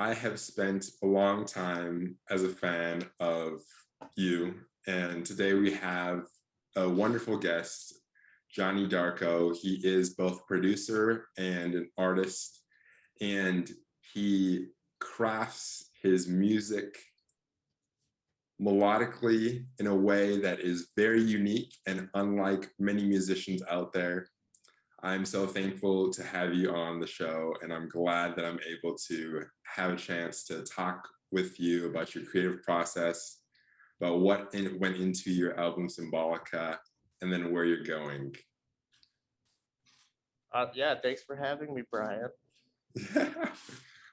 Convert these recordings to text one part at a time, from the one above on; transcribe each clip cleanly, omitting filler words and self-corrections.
I have spent a long time as a fan of you, and today we have a wonderful guest, Jonny Darko. He is both producer and an artist, and he crafts his music melodically in a way that is very unique and unlike many musicians out there. I'm so thankful to have you on the show, and I'm glad that I'm able to have a chance to talk with you about your creative process, about went into your album Symbolica, and then where you're going. Yeah, thanks for having me, Brian.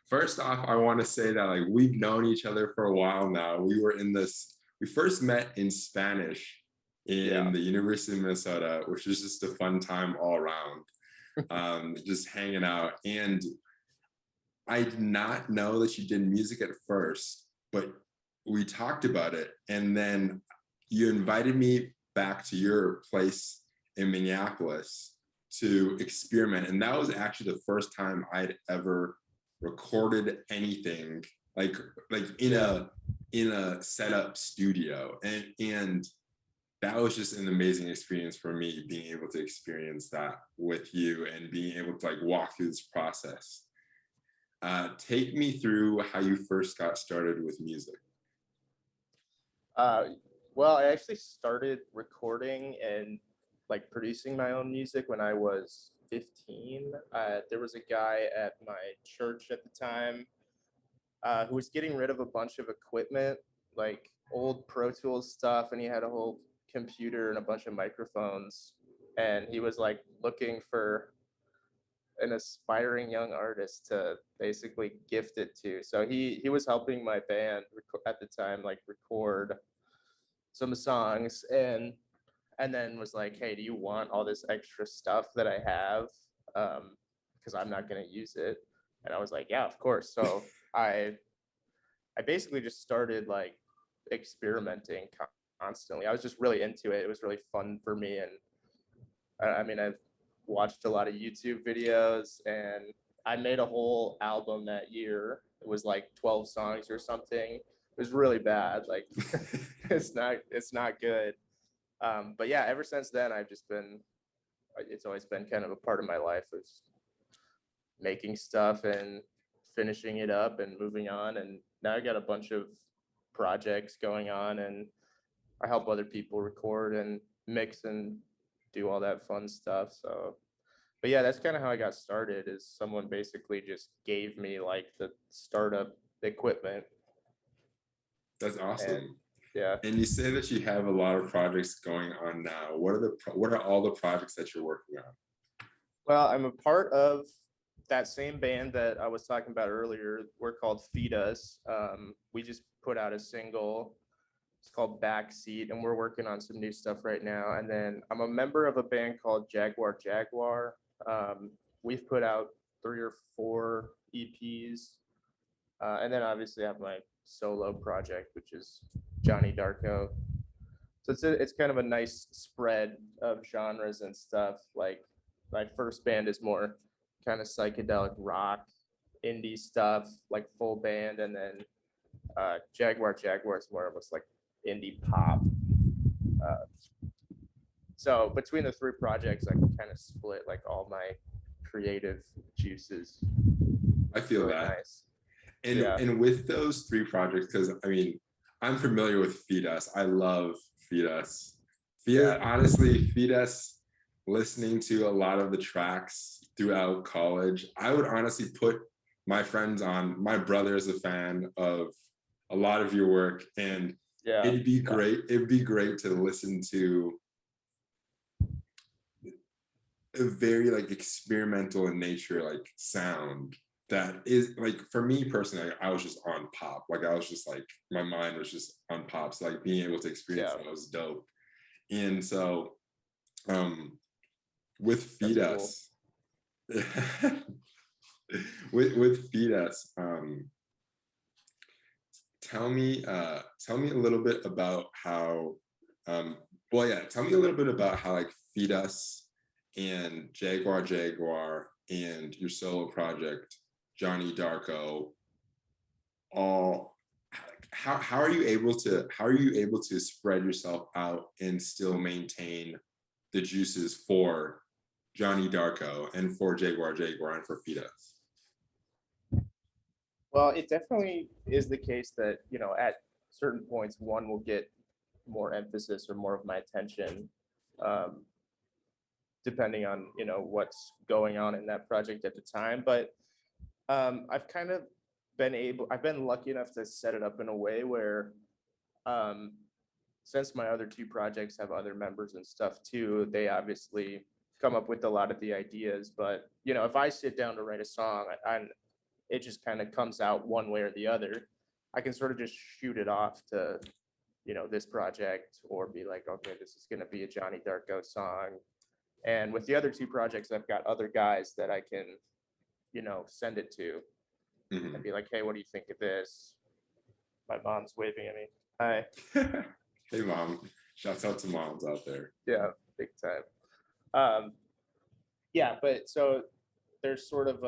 First off, I want to say that we've known each other for a while now. We first met in Spanish in the University of Minnesota, which was just a fun time all around, just hanging out. And I did not know that you did music at first, but we talked about it. And then you invited me back to your place in Minneapolis to experiment. And that was actually the first time I'd ever recorded anything like in a setup studio. And that was just an amazing experience for me, being able to experience that with you and being able to walk through this process. Take me through how you first got started with music. Well, I actually started recording and producing my own music when I was 15. There was a guy at my church at the time who was getting rid of a bunch of equipment, like old Pro Tools stuff, and he had a whole computer and a bunch of microphones, and he was looking for an aspiring young artist to basically gift it to. So he was helping my band at the time record some songs, and then was like, hey, do you want all this extra stuff that I have, because I'm not going to use it? And I was like, yeah, of course. So I basically just started experimenting constantly. I was just really into it. It was really fun for me. And I mean, I've watched a lot of YouTube videos, and I made a whole album that year. It was 12 songs or something. It was really bad. it's not good. But yeah, ever since then, it's always been kind of a part of my life, of making stuff and finishing it up and moving on. And now I got a bunch of projects going on, and I help other people record and mix and do all that fun stuff. So, but yeah, that's kind of how I got started, is someone basically just gave me the startup equipment. That's awesome. Yeah. And you say that you have a lot of projects going on now. What are all the projects that you're working on? Well, I'm a part of that same band that I was talking about earlier. We're called Feed Us. We just put out a single. It's called Backseat, and we're working on some new stuff right now. And then I'm a member of a band called Jaguar Jaguar. We've put out 3 or 4 EPs. And then obviously I have my solo project, which is Jonny Darko. So it's kind of a nice spread of genres and stuff. My first band is more kind of psychedelic rock, indie stuff, full band, and then Jaguar is more almost indie pop. So between the 3 projects, I can kind of split all my creative juices. I feel really that. Nice. And with those 3 projects, because I mean, I'm familiar with Feed Us. I love Feed Us. Honestly, Feed Us, listening to a lot of the tracks throughout college, I would honestly put my friends on. My brother is a fan of a lot of your work, and it'd be great. It'd be great to listen to a very experimental in nature sound that is for me personally. I was just on pop. I was just my mind was just on pop. So being able to experience that was dope. And so with Feed Us, with Feed Us, tell me a little bit about how tell me a little bit about how Feed Us and Jaguar and your solo project Jonny Darko how are you able to spread yourself out and still maintain the juices for Jonny Darko and for Jaguar and for Fita? Well, it definitely is the case that, at certain points, one will get more emphasis or more of my attention, um, depending on, what's going on in that project at the time. But I've kind of I've been lucky enough to set it up in a way where, um, since my other two projects have other members and stuff too, they obviously come up with a lot of the ideas. But, if I sit down to write a song, it just kind of comes out one way or the other. I can sort of just shoot it off to, this project, or be like, okay, this is going to be a Jonny Darko song. And with the other two projects, I've got other guys that I can, send it to and be like, hey, what do you think of this? My mom's waving at me. Hi. Hey, mom. Shouts out to moms out there. Yeah, big time. Yeah, but so there's sort of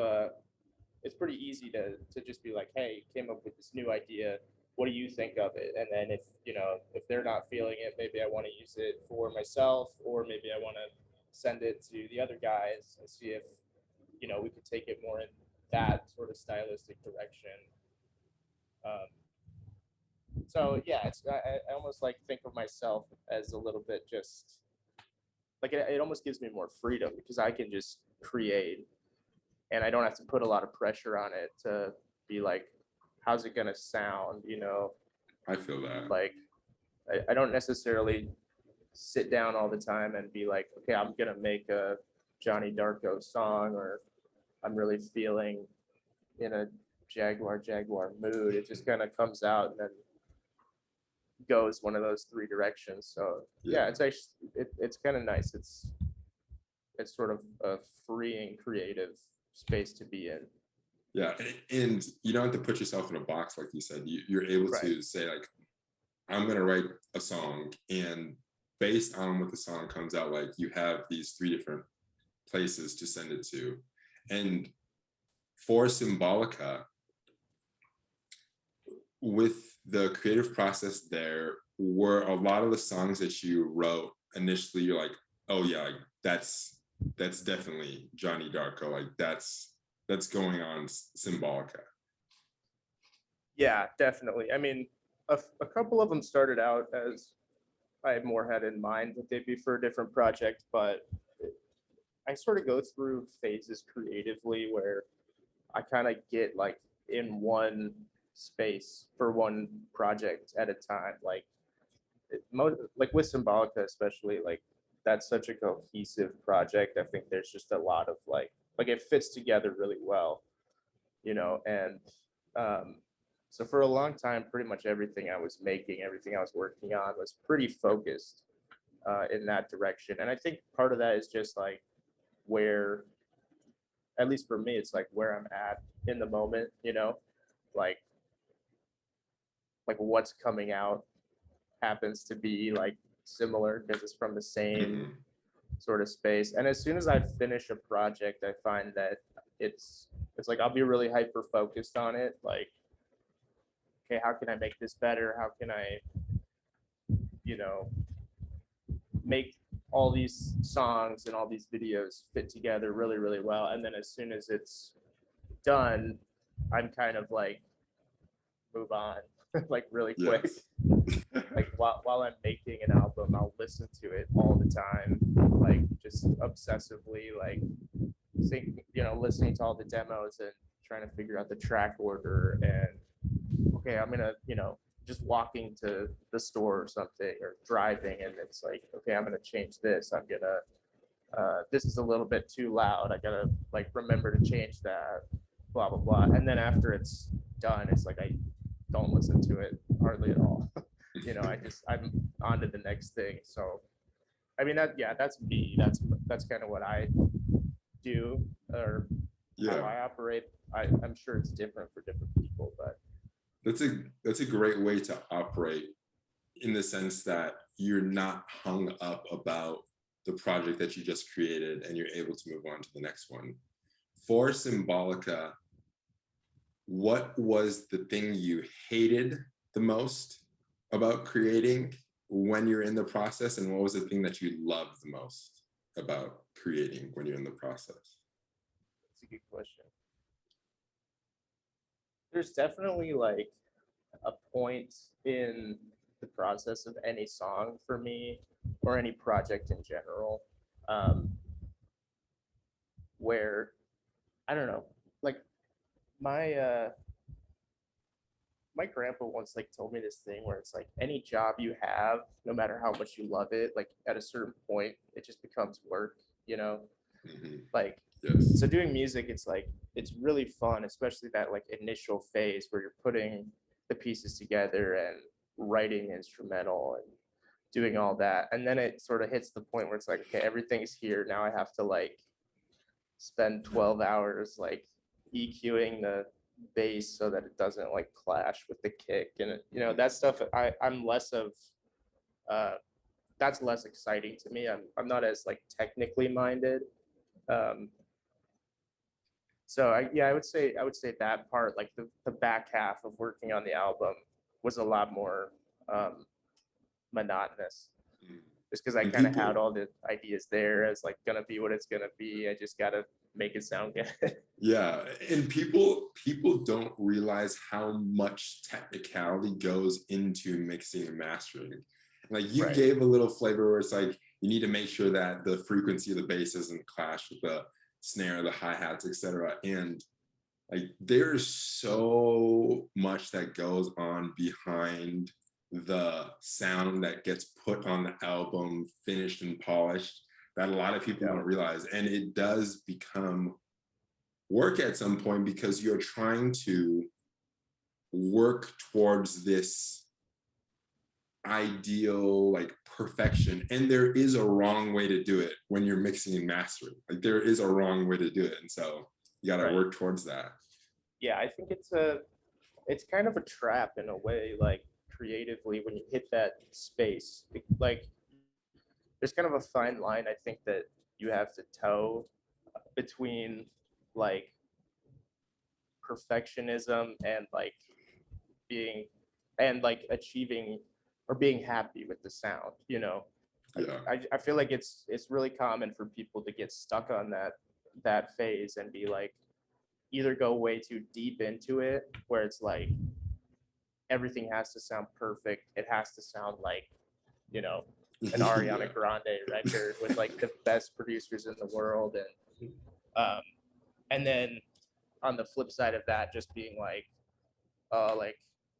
it's pretty easy to just be like, hey, came up with this new idea. What do you think of it? And then if they're not feeling it, maybe I want to use it for myself, or maybe I want to send it to the other guys and see if, we could take it more in that sort of stylistic direction. So yeah, I almost like think of myself as a little bit just like it almost gives me more freedom because I can just create and I don't have to put a lot of pressure on it to be like, how's it gonna sound? I feel that. Like I don't necessarily sit down all the time and be like, okay, I'm gonna make a Jonny Darko song, or I'm really feeling in a Jaguar mood. It just kind of comes out and then goes one of those three directions. So yeah, it's actually it's kind of nice. It's sort of a freeing creative space to be in. Yeah, and you don't have to put yourself in a box, like you said. You're able to say like, I'm gonna write a song, and based on what the song comes out like, you have these three different places to send it to. And for Symbolica, with the creative process there, were a lot of the songs that you wrote initially, you're like, oh yeah, like that's definitely Jonny Darko, like that's going on Symbolica. Yeah, definitely. I mean, a couple of them started out as I more had in mind that they'd be for a different project, but I sort of go through phases creatively where I kind of get like in one space for one project at a time. Like like with Symbolica, especially, like that's such a cohesive project. I think there's just a lot of like it fits together really well, and so for a long time, pretty much everything I was making, everything I was working on was pretty focused in that direction. And I think part of that is just like where, at least for me, it's like where I'm at in the moment, like what's coming out happens to be like similar because it's from the same sort of space. And as soon as I finish a project, I find that it's like I'll be really hyper focused on it. Like, okay, how can I make this better? How can I, make all these songs and all these videos fit together really, really well. And then as soon as it's done, I'm kind of like move on like really quick. Yes. Like while I'm making an album, I'll listen to it all the time, like just obsessively, like listening to all the demos and trying to figure out the track order. And okay, I'm gonna, just walking to the store or something, or driving, and it's like, okay, I'm gonna change this. I'm gonna this is a little bit too loud. I gotta like remember to change that, blah blah blah. And then after it's done, it's like I don't listen to it hardly at all. I'm on to the next thing. So I mean that's me. That's kind of what I do, or how I operate. I'm sure it's different for different people, but that's a great way to operate, in the sense that you're not hung up about the project that you just created and you're able to move on to the next one. For Symbolica, what was the thing you hated the most about creating when you're in the process, and what was the thing that you loved the most about creating when you're in the process? That's a good question. There's definitely like a point in the process of any song for me, or any project in general, um, where I don't know, like my my grandpa once like told me this thing where it's like any job you have, no matter how much you love it, like at a certain point, it just becomes work, you know? Mm-hmm. Like, Yes. so doing music, it's like, it's really fun, especially that like initial phase where you're putting the pieces together and writing instrumental and doing all that. And then it sort of hits the point where it's like, okay, everything's here. Now I have to like spend 12 hours like EQing the bass so that it doesn't like clash with the kick, and you know that stuff. I'm less of uh, that's less exciting to me. I'm not as like technically minded. Um, so I would say that part, like the back half of working on the album, was a lot more um, monotonous, Mm. just because I And kind of people, had all the ideas there as like gonna be what it's gonna be. I just gotta make it sound good. yeah, and people don't realize how much technicality goes into mixing and mastering. Like you Right. gave a little flavor where it's like you need to make sure that the frequency of the bass doesn't clash with the snare, the hi-hats, etc. And like there's so much that goes on behind the sound that gets put on the album, finished and polished, that a lot of people Yeah. don't realize. And it does become work at some point because you're trying to work towards this ideal like perfection, and there is a wrong way to do it when you're mixing and mastering. Like there is a wrong way to do it, and so you got to Right. work towards that. Yeah, I think it's kind of a trap in a way, like creatively when you hit that space. Like there's kind of a fine line I think that you have to toe between like perfectionism and like being and like achieving or being happy with the sound, you know. Like Yeah. I feel like it's really common for people to get stuck on that phase and be like either go way too deep into it where it's like everything has to sound perfect. It has to sound like, you know, an Ariana Yeah. Grande record with like the best producers in the world, um, and then on the flip side of that, just being like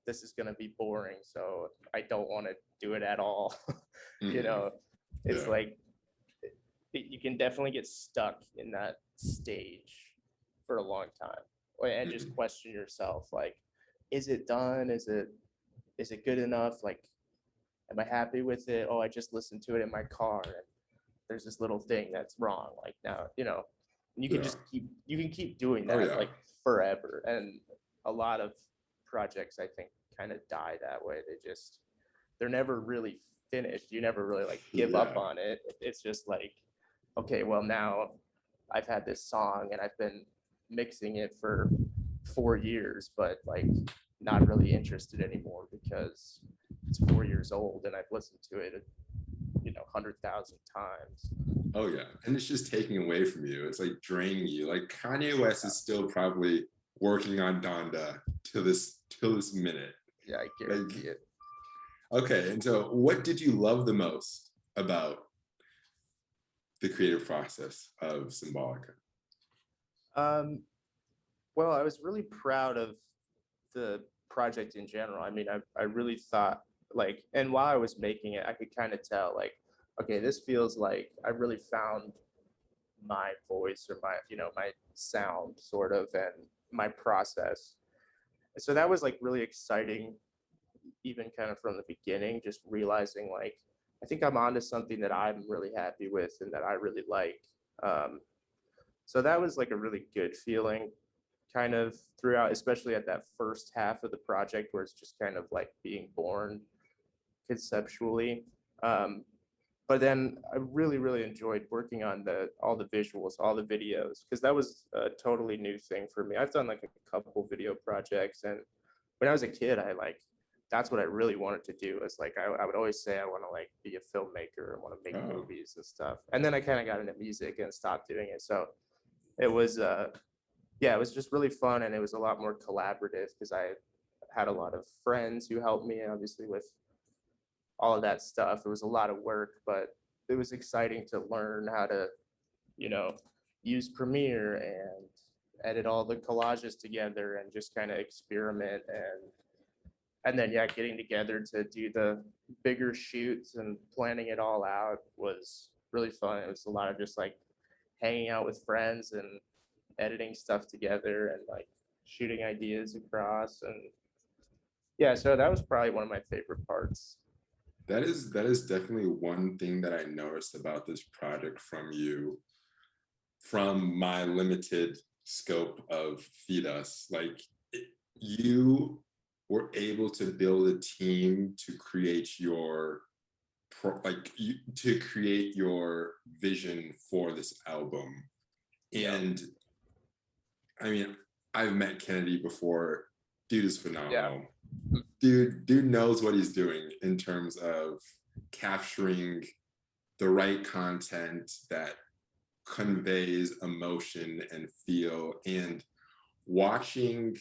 this is gonna be boring, so I don't want to do it at all. You Mhm. know, it's Yeah. like you can definitely get stuck in that stage for a long time, and just Mhm. question yourself, like, is it done? Is it good enough? Like, am I happy with it? Oh, I just listened to it in my car, and there's this little thing that's wrong. Like now, you know, you can Yeah. just keep doing Oh that yeah. like forever. And a lot of projects I think kind of die that way. They're never really finished. You never really like give up Yeah. on it. It's just like, okay, well now I've had this song and I've been mixing it for 4 years, but like not really interested anymore because it's 4 years old and I've listened to it, 100,000 times. Oh yeah. And it's just taking away from you. It's like draining you. Like Kanye West is still probably working on Donda till this minute. Yeah, I Like, guarantee it. okay, and so what did you love the most about the creative process of Symbolica? Um, well, I was really proud of the project in general. I mean, I really thought like, and while I was making it, I could kind of tell like, okay, this feels like I really found my voice or my sound sort of and my process. So that was like really exciting, even kind of from the beginning, just realizing like, I think I'm onto something that I'm really happy with and that I really like. Um, so that was like a really good feeling kind of throughout, especially at that first half of the project where it's just kind of like being born conceptually. Um, but then I really, really enjoyed working on all the visuals, all the videos, because that was a totally new thing for me. I've done like a couple video projects, and when I was a kid, I like that's what I really wanted to do. Is like I would always say I want to like be a filmmaker, I want to make movies and stuff. And then I kind of got into music and stopped doing it. So it was yeah, it was just really fun, and it was a lot more collaborative because I had a lot of friends who helped me, obviously, with all of that stuff. It was a lot of work, but it was exciting to learn how to, you know, use Premiere and edit all the collages together and just kind of experiment, and then yeah, getting together to do the bigger shoots and planning it all out was really fun. It was a lot of just like hanging out with friends and editing stuff together and like shooting ideas across. And yeah, so that was probably one of my favorite parts. That is definitely one thing that I noticed about this project from you, from my limited scope of Feed Us. Like you were able to build a team to create your to create your vision for this album. And I mean, I've met Kennedy before. Dude is phenomenal. Dude knows what he's doing in terms of capturing the right content that conveys emotion and feel. And watching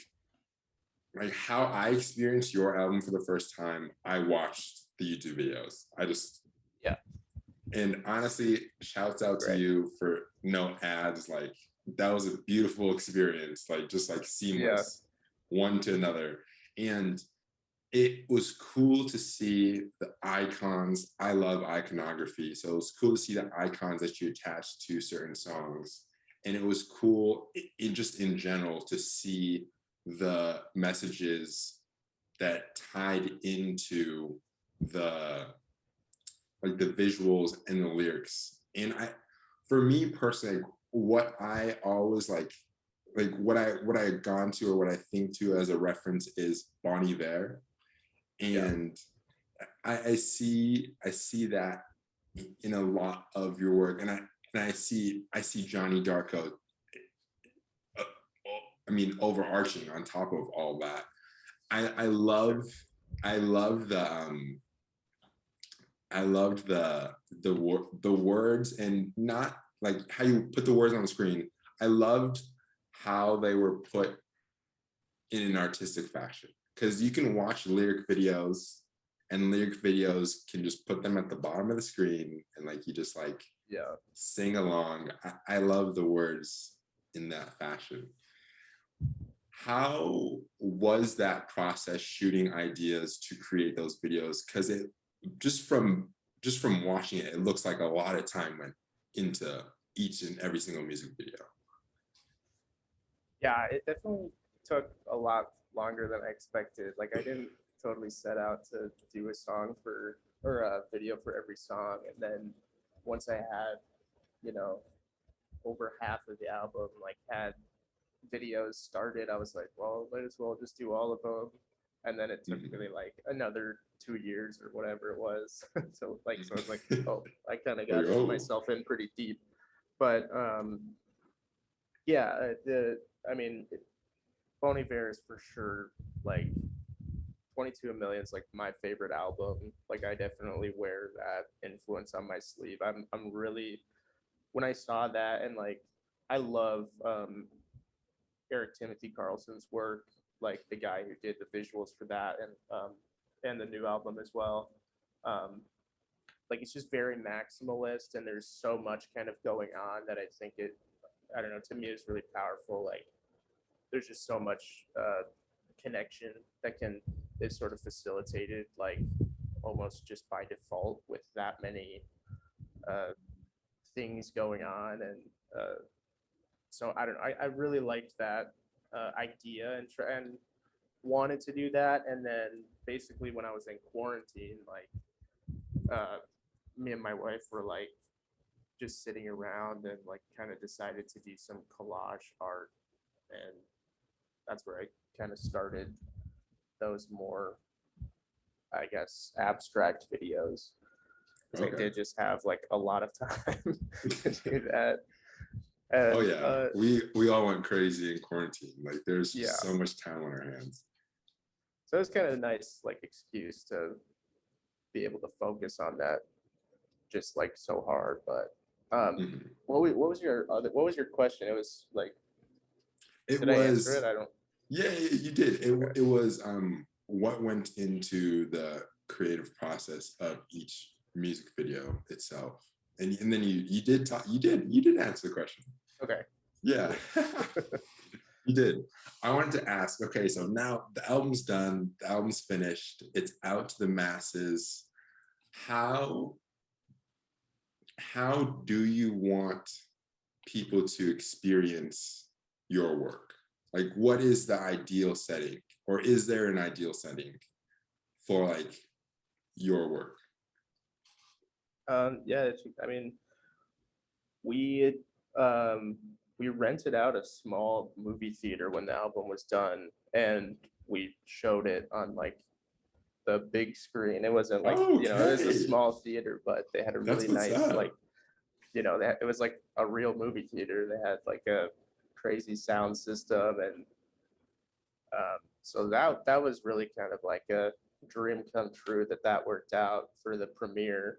like how I experienced your album for the first time, I watched the YouTube videos. And honestly, shouts out to you for no ads. Like that was a beautiful experience, like just like seamless one to another. And it was cool to see the icons. I love iconography. So it was cool to see the icons that you attached to certain songs. And it was cool just in general to see the messages that tied into the like the visuals and the lyrics. And for me personally, what I always like what I had gone to or what I think to as a reference is Bon Iver. And I see that in a lot of your work. And I see Jonny Darko, I mean, overarching on top of all that. I loved the words, and not like how you put the words on the screen. I loved how they were put in an artistic fashion, because you can watch lyric videos and lyric videos can just put them at the bottom of the screen and like you just like sing along. I love the words in that fashion. How was that process shooting ideas to create those videos? Because it just from watching it looks like a lot of time went into each and every single music video. Yeah, it definitely took a lot longer than I expected. Like I didn't totally set out to do a song or a video for every song. And then once I had, you know, over half of the album, like had videos started, I was like, well, might as well just do all of them. And then it took really like another 2 years or whatever it was. so I was like, oh, I kind of got myself in pretty deep. But yeah, I mean, Bon Iver is for sure like 22 Million is like my favorite album. Like I definitely wear that influence on my sleeve. I'm really, when I saw that, and like I love Eric Timothy Carlson's work, like the guy who did the visuals for that and the new album as well. Like it's just very maximalist, and there's so much kind of going on that I think I don't know, to me it's really powerful. Like there's just so much connection that is sort of facilitated like almost just by default with that many things going on. And so I don't know, I really liked that idea and wanted to do that. And then basically when I was in quarantine, like me and my wife were like just sitting around and like kind of decided to do some collage art, and that's where I kind of started those more, I guess, abstract videos. Because I did just have like a lot of time to do that. And, we all went crazy in quarantine. Like there's so much time on our hands. So it's kind of a nice like excuse to be able to focus on that just like so hard. But Mhm. what was your other, what was your question? It was like, It did I answer it? was, I don't. yeah, you did. Okay. It was what went into the creative process of each music video itself. And then you did talk, you did answer the question. Okay. Yeah. You did. I wanted to ask, okay, so now the album's done, the album's finished, it's out to the masses. How do you want people to experience your work? Like, what is the ideal setting, or is there an ideal setting for like your work? Yeah, I mean, we we rented out a small movie theater when the album was done, and we showed it on like the big screen. It wasn't like, you know, it was a Okay, small theater, but they had a that's really what's nice like, up. you know, it was like a real movie theater. They had like a crazy sound system, and so that was really kind of like a dream come true that that worked out for the premiere.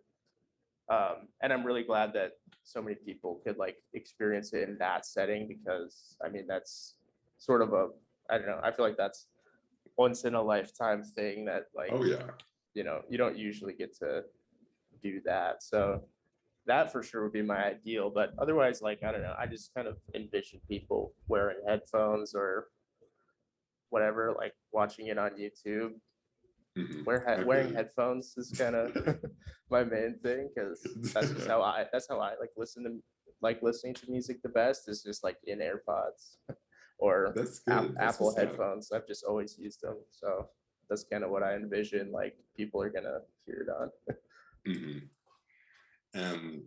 And I'm really glad that so many people could like experience it in that setting, because I mean that's sort of a, I don't know, I feel like that's once in a lifetime thing that like, Oh yeah. you know, you don't usually get to do that. So that for sure would be my ideal. But otherwise, like, I don't know, I just kind of envision people wearing headphones or whatever, like watching it on YouTube. I feel Wearing you. headphones is kind of my main thing, because that's just how I like listen to, like listening to music the best is just like in AirPods or That's good. That's Apple what's up. headphones. I've just always used them. So that's kind of what I envision like people are gonna hear it on. Hmm. Um,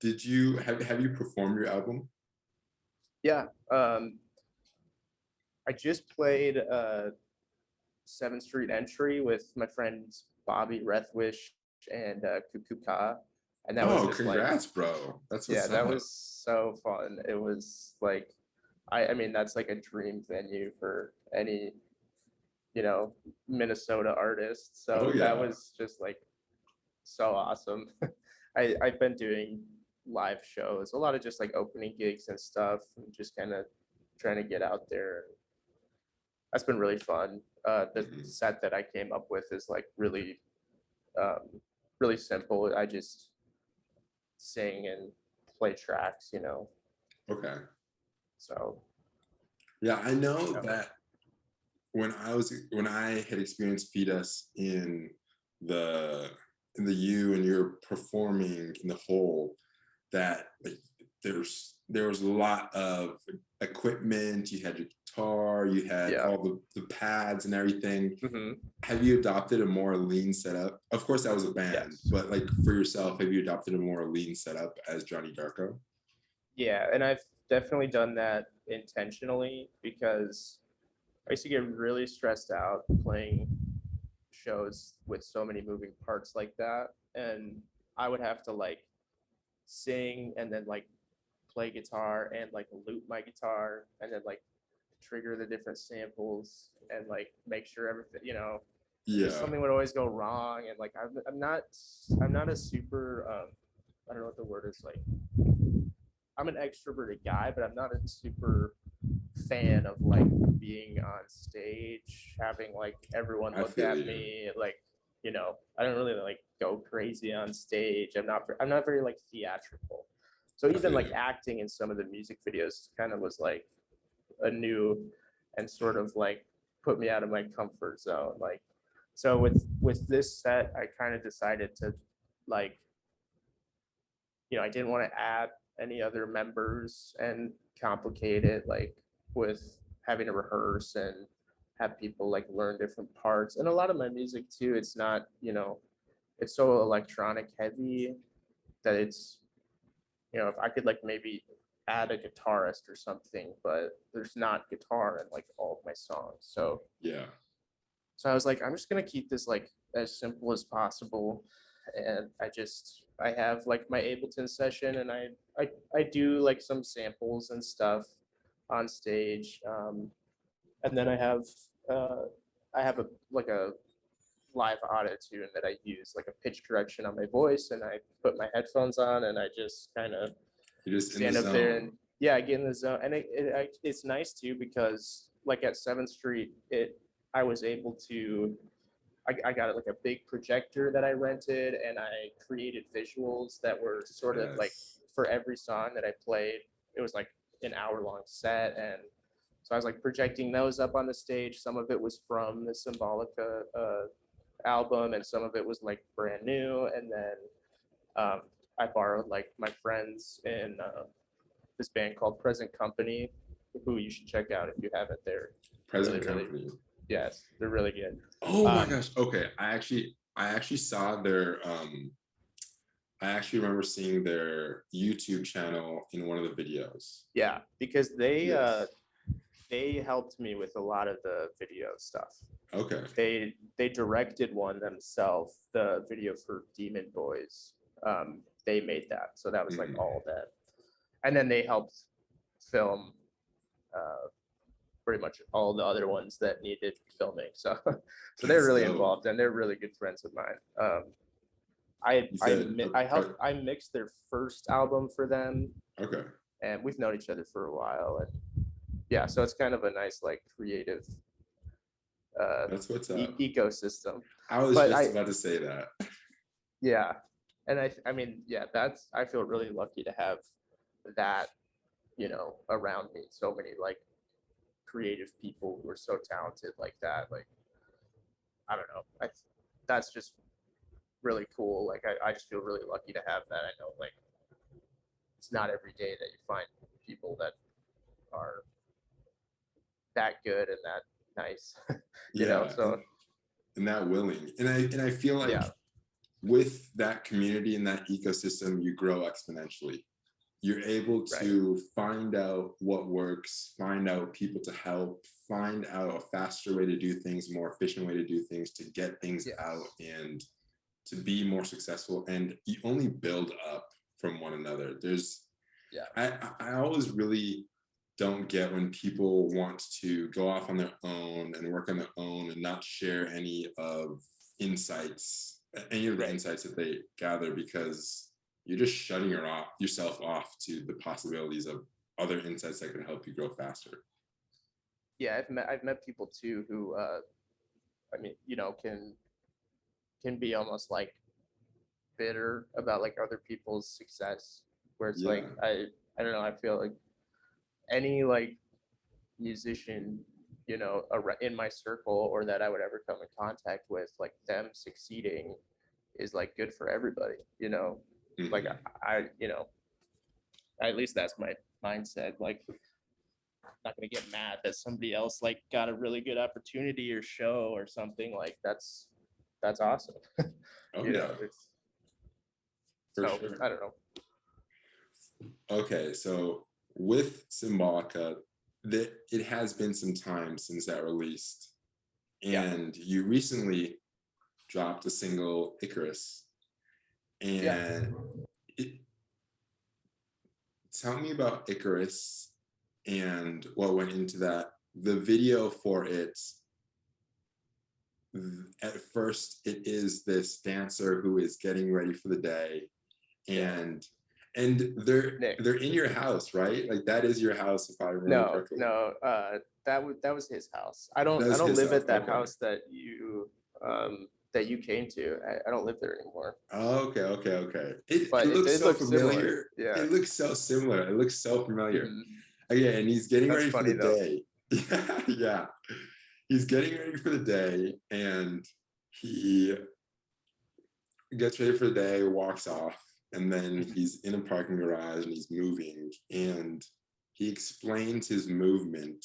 did you have you performed your album? Yeah. I just played 7th Street Entry with my friends Bobby Rethwish and Cuckoo Ka. And that was Oh, just like, congrats, bro. That's yeah, what's that up. was so fun. It was like, I mean, that's like a dream venue for any, you know, Minnesota artist. Oh So that yeah. was just like so awesome. I've been doing live shows, a lot of just like opening gigs and stuff, and just kind of trying to get out there. That's been really fun. The Mhm. set that I came up with is like really, um, really simple. I just sing and play tracks, you know. Okay. So Yeah, I know yeah, that when I had experienced Feed Us the in the U and you're performing in the whole, that like there was a lot of equipment. You had your guitar, you had yeah. all the pads and everything. Hmm. Have you adopted a more lean setup? Of course, that was a band, Yes. but like for yourself, have you adopted a more lean setup as Jonny Darko? Yeah, and I've definitely done that intentionally, because I used to get really stressed out playing shows with so many moving parts like that. And I would have to like sing and then like play guitar and like loop my guitar and then like trigger the different samples and like make sure everything, you know, and just Yeah, something would always go wrong. And like I'm not a super I don't know what the word is, like I'm an extroverted guy, but I'm not a super fan of like being on stage, having like everyone I look feel at you. me, like, you know, I don't really like go crazy on stage. I'm not very like theatrical. So I even feel like you. acting in some of the music videos kind of was like a new and sort of like put me out of my comfort zone. Like, so with this set, I kind of decided to like, you know, I didn't want to add any other members and complicate it like with having to rehearse and have people like learn different parts. And a lot of my music too, it's not, you know, it's so electronic heavy that it's, you know, if I could like maybe add a guitarist or something, but there's not guitar in like all of my songs. Yeah. So I was like, I'm just gonna keep this like as simple as possible. And I have like my Ableton session, and I do like some samples and stuff on stage. And then I have I have a live auto tune that I use, like a pitch correction on my voice, and I put my headphones on and I just kind of You're just in stand the up there zone. and yeah, I get in the zone. And it's nice too, because like at 7th Street, I was able to, I got like a big projector that I rented, and I created visuals that were sort of like Yes. for every song that I played. It was like an hour-long set, and so I was like projecting those up on the stage. Some of it was from the Symbolica album, and some of it was like brand new. And then I borrowed like my friends in this band called Present Company, who you should check out if you haven't. They're Present really, really, company. yes, they're really good. Oh my gosh. Okay. I actually saw their I actually remember seeing their YouTube channel in one of the videos. Yeah, because Yes. they helped me with a lot of the video stuff. Okay. They directed one themselves, the video for Demon Boys. They made that, so that was like all that, and then they helped film pretty much all the other ones that needed filming. So they're That's really dope. involved, and they're really good friends of mine. You said I mixed their first album for them, okay. and we've known each other for a while, and yeah, so it's kind of a nice like creative That's what's up. ecosystem. I was But just about to say that. yeah, and I mean, yeah, I feel really lucky to have that, around me. So many like creative people who are so talented like that. Like, I don't know. That's just really cool. Like, I just feel really lucky to have that. I know, like, it's not every day that you find people that are that good and that nice, Yeah. so And that willing. And I feel like yeah, with that community and that ecosystem, you grow exponentially. You're able right. to find out what works, find out people to help, find out a faster way to do things, more efficient way to do things, to get things Yes. out and to be more successful. And you only build up from one another. I always really don't get when people want to go off on their own and work on their own and not share any of the insights that they gather, because you're just shutting yourself off to the possibilities of other insights that can help you grow faster. Yeah, I've met people too who I mean, can be almost like bitter about like other people's success, where it's like Yeah. I don't know, I feel like any like musician, in my circle or that I would ever come in contact with, like them succeeding is like good for everybody, like I at least that's my mindset. Like, not gonna get mad that somebody else like got a really good opportunity or show or something. Like that's awesome. Oh you yeah, know, it's for so sure. I don't know. Okay, so with Symbolica, it has been some time since that released, and you recently dropped a single, Icarus, and tell me about Icarus and what went into that. The video for it, at first, it is this dancer who is getting ready for the day, and they're in your house, right? Like, that is your house, if I remember correctly. No, that was his house. I don't live at that house that you came to. I don't live there anymore. Okay. It But looks it so looks familiar. similar. Yeah. It looks so similar. It looks so familiar. Okay, and he's getting That's ready for funny, the though. day. Yeah. He's getting ready for the day, and he gets ready for the day, walks off, and then he's in a parking garage and he's moving, and he explains his movement.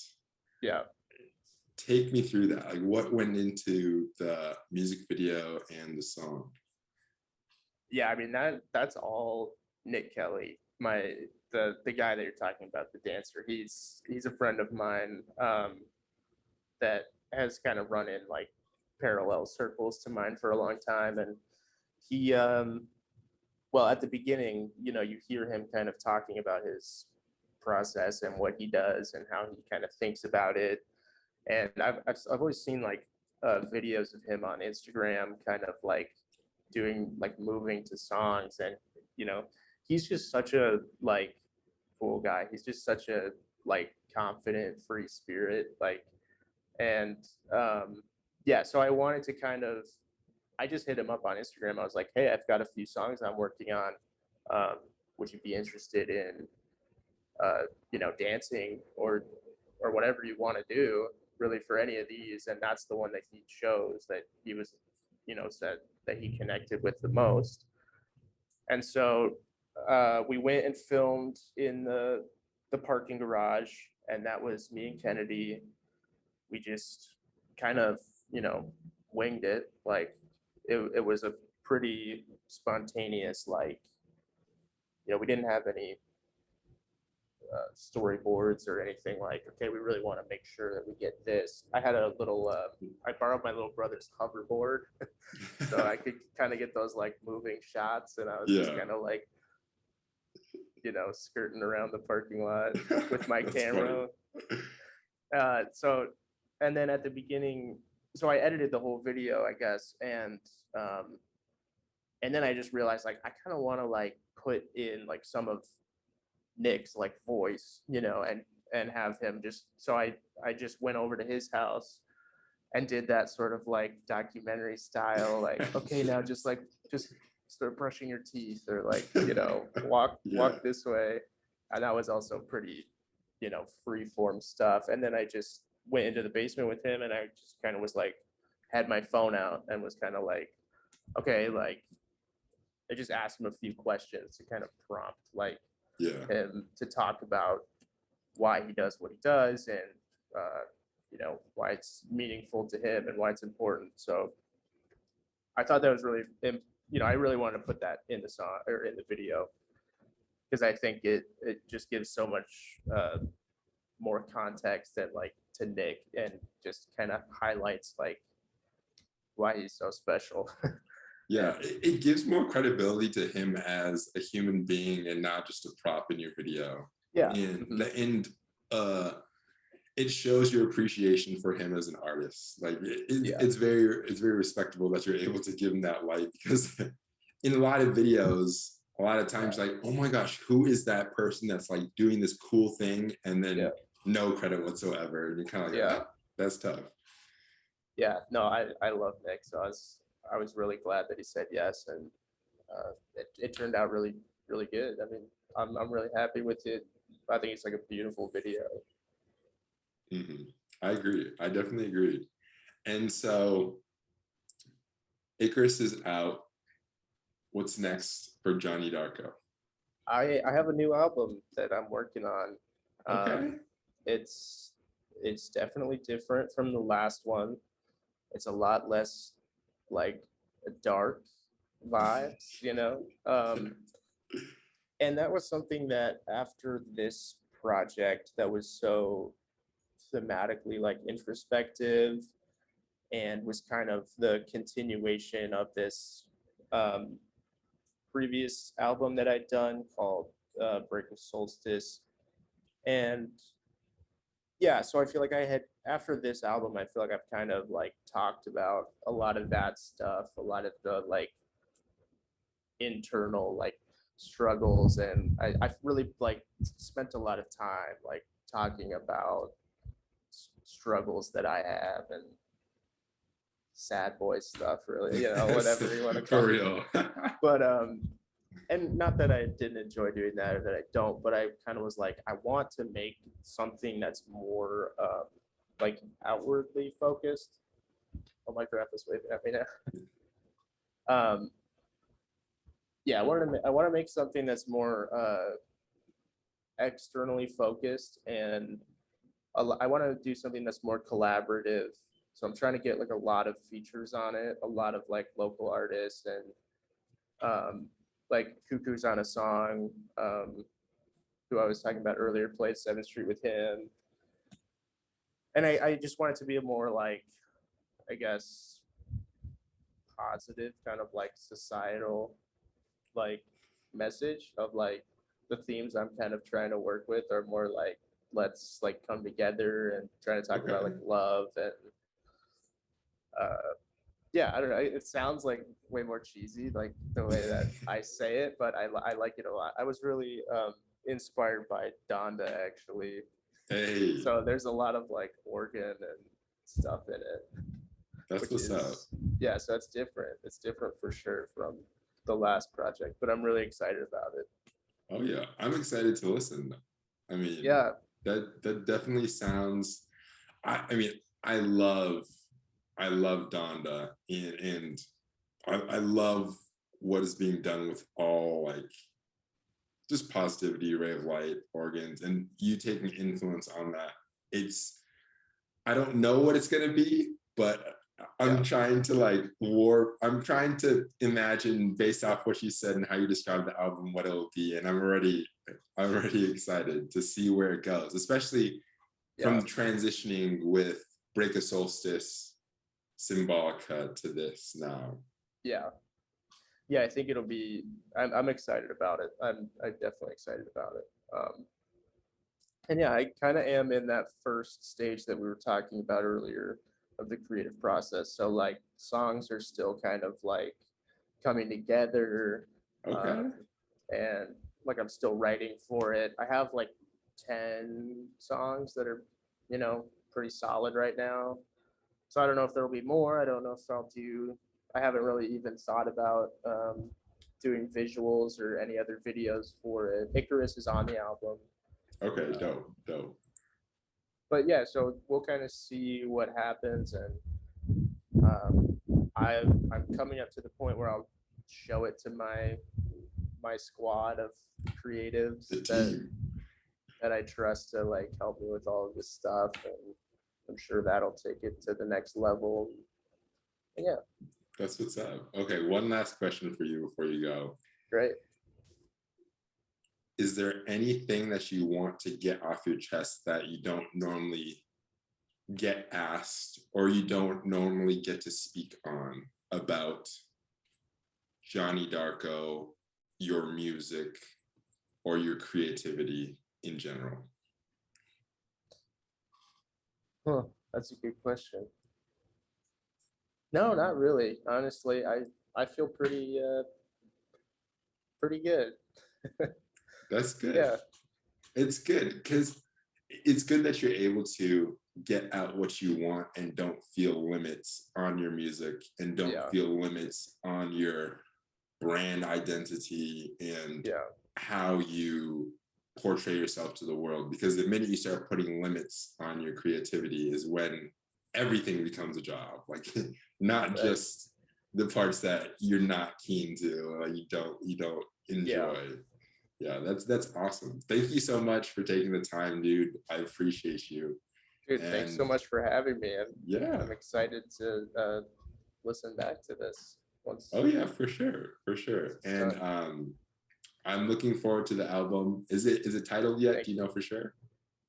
Yeah. Take me through that. Like, what went into the music video and the song? Yeah, I mean that's all Nick Kelly, the guy that you're talking about, the dancer. He's a friend of mine that has kind of run in like parallel circles to mine for a long time, and he well, at the beginning, you hear him kind of talking about his process and what he does and how he kind of thinks about it. And I've always seen like videos of him on Instagram, kind of like doing like moving to songs, and you know, he's just such a like cool guy. He's just such a like confident, free spirit, like, and yeah. So I wanted to kind of, I just hit him up on Instagram. I was like, hey, I've got a few songs I'm working on. Um, would you be interested in you know, dancing or whatever you want to do really for any of these? And that's the one that he chose, that he was, you know, said that he connected with the most. And so we went and filmed in the parking garage, and that was me and Kennedy. We just kind of, you know, winged it. Like it was a pretty spontaneous, like, you know, we didn't have any storyboards or anything like, okay, we really want to make sure that we get this. I had a little, I borrowed my little brother's hoverboard so I could kind of get those like moving shots. And I was just kind of like, you know, skirting around the parking lot with my camera. So, and then at the beginning, so I edited the whole video, I guess. And then I just realized like, I kind of want to like put in like some of Nick's like voice, you know, and have him just, so I just went over to his house and did that sort of like documentary style, like, okay, now just start brushing your teeth, or like, you know, walk this way. And that was also pretty, you know, free form stuff. And then I just went into the basement with him, and I just kind of was like, had my phone out and was kind of like, okay, like I just asked him a few questions to kind of prompt like him to talk about why he does what he does, and you know, why it's meaningful to him and why it's important. So I thought that was really, you know, I really wanted to put that in the song or in the video, because I think it just gives so much more context than like to Nick, and just kind of highlights like why he's so special. Yeah, it gives more credibility to him as a human being and not just a prop in your video. Yeah. And it shows your appreciation for him as an artist. Like it's very respectable that you're able to give him that light, because in a lot of videos, a lot of times like, oh my gosh, who is that person that's like doing this cool thing, and then no credit whatsoever, and you're kind of like, oh, that's tough. Yeah, no, I love Nick, so I was really glad that he said yes, and it turned out really, really good. I mean, I'm really happy with it. I think it's like a beautiful video. I agree. I definitely agree. And so Icarus is out. What's next for Jonny Darko? I have a new album that I'm working on. Okay. It's definitely different from the last one. It's a lot less like dark vibes, you know. And that was something that after this project that was so thematically like introspective, and was kind of the continuation of this previous album that I'd done called Break of Solstice. And yeah, so I feel like I had, after this album, I feel like I've kind of like talked about a lot of that stuff, a lot of the like internal like struggles, and I've really like spent a lot of time like talking about struggles that I have, and sad boy stuff, really, you know, whatever you want to call it. But and not that I didn't enjoy doing that or that I don't, but I kind of was like, I want to make something that's more like outwardly focused. Oh, my grandpa's waving at me now. Yeah, I want to make something that's more externally focused, and I want to do something that's more collaborative. So I'm trying to get like a lot of features on it, a lot of like local artists, and like Cuckoo's on a song, who I was talking about earlier, played 7th Street with him. And I just want it to be a more like, I guess, positive kind of like societal like message of like the themes I'm kind of trying to work with are more like let's like come together and try to talk about like Okay. love and uh yeah, I don't know. It sounds like way more cheesy, like the way that I say it, but I like it a lot. I was really inspired by Donda actually. Hey, So there's a lot of like organ and stuff in it, that's which what's up. is yeah. So it's different. It's different for sure from the last project, but I'm really excited about it. Oh yeah, I'm excited to listen. I mean, Yeah, that definitely sounds. I mean, I love I love Donda, and I love what is being done with all like just positivity, ray of light, organs, and you taking influence on that. It's I don't know what it's gonna be, but I'm yeah, trying to like warp. I'm trying to imagine based off what you said and how you described the album, what it'll be, and I'm already excited to see where it goes, especially yeah, from transitioning with Break a Solstice, Symbolica to this now. yeah, yeah. I think it'll be. I'm excited about it. I'm definitely excited about it. And yeah, I kind of am in that first stage that we were talking about earlier of the creative process. So like songs are still kind of like coming together, um, Okay. and like I'm still writing for it. I have like 10 songs that are, pretty solid right now. So I don't know if there'll be more. I don't know if I'll do. I haven't really even thought about doing visuals or any other videos for it. Icarus is on the album. Okay, Uh, dope, dope. but yeah, so we'll kind of see what happens, and um, I'm coming up to the point where I'll show it to my squad of The creatives team. that I trust to like help me with all of this stuff, and I'm sure that'll take it to the next level. And yeah, That's what's up. Okay, one last question for you before you go. great. Is there anything that you want to get off your chest that you don't normally get asked or you don't normally get to speak on about Jonny Darko, your music, or your creativity in general? Huh, that's a good question. No, not really. Honestly, I feel pretty good. That's good. Yeah, It's good because it's good that you're able to get out what you want and don't feel limits on your music and don't yeah, feel limits on your brand identity and yeah, how you portray yourself to the world. Because the minute you start putting limits on your creativity is when everything becomes a job. Like not right. just the parts that you're not keen to, like you don't Yeah. enjoy. Yeah, that's awesome. Thank you so much for taking the time, dude. I appreciate you. Dude, thanks so And much for having me. yeah, I'm excited to listen back to this once oh yeah, for sure, for sure. it's And done. I'm looking forward to the album. Is it titled yet? Thank Do you you. know for sure?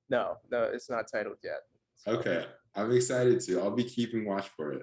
No, no, it's not titled yet. So Okay, I'm excited to. I'll be keeping watch for it.